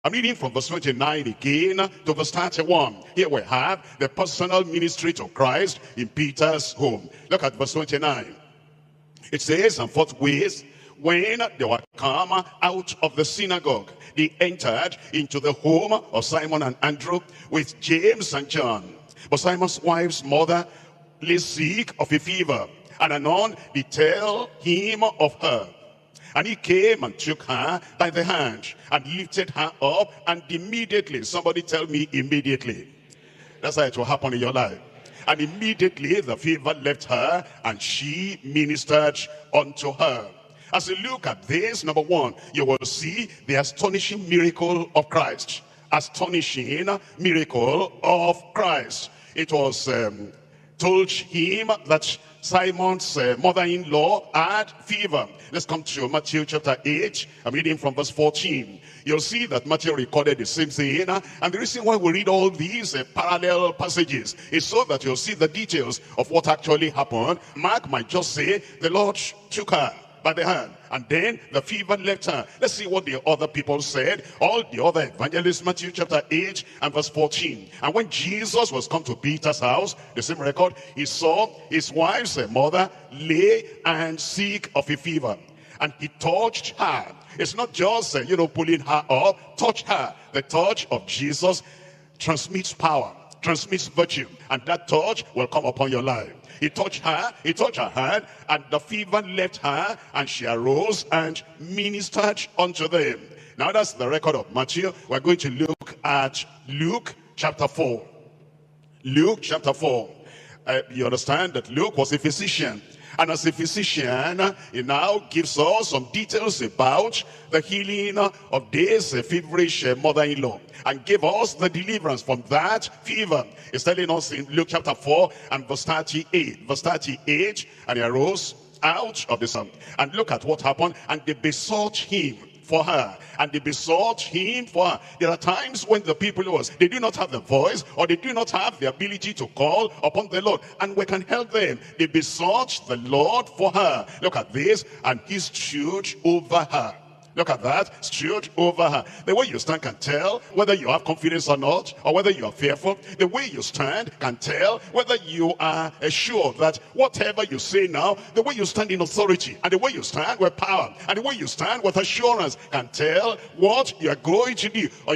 I'm reading from verse 29 again to verse 31. Here we have the personal ministry to Christ in Peter's home. Look at verse 29. It says, and forthwith, when they were come out of the synagogue, they entered into the home of Simon and Andrew with James and John. But Simon's wife's mother lay sick of a fever, and anon they tell him of her. And he came and took her by the hand and lifted her up, and immediately, somebody tell me immediately. That's how it will happen in your life. And immediately the fever left her, and she ministered unto her. As you look at this, number one, you will see the astonishing miracle of Christ. Astonishing miracle of Christ. It was told him that Simon's mother-in-law had fever. Let's come to Matthew chapter 8. I'm reading from verse 14. You'll see that Matthew recorded the same thing. And the reason why we read all these parallel passages is so that you'll see the details of what actually happened. Mark might just say, the Lord took her by the hand, and then the fever left her. Let's see what the other people said. All the other evangelists, Matthew chapter 8 and verse 14. And when Jesus was come to Peter's house, the same record, he saw his wife's mother lay and sick of a fever. And he touched her. It's not just, pulling her up. Touch her. The touch of Jesus transmits power, transmits virtue. And that touch will come upon your life. He touched her hand, and the fever left her, and she arose and ministered unto them. Now that's the record of Matthew. We're going to look at Luke chapter 4. Luke chapter 4. You understand that Luke was a physician. And as a physician, he now gives us some details about the healing of this feverish mother-in-law, and give us the deliverance from that fever. He's telling us in Luke chapter 4 and verse 38. Verse 38, and he arose out of the sun. And look at what happened. And they besought him for her. And they besought him for her. There are times when the people they do not have the voice, or they do not have the ability to call upon the Lord, and we can help them. They besought the Lord for her. Look at this. And he stood over her. Look at that, stood over her. The way you stand can tell whether you have confidence or not, or whether you are fearful. The way you stand can tell whether you are sure that whatever you say now, the way you stand in authority, and the way you stand with power, and the way you stand with assurance can tell what you are going to do, or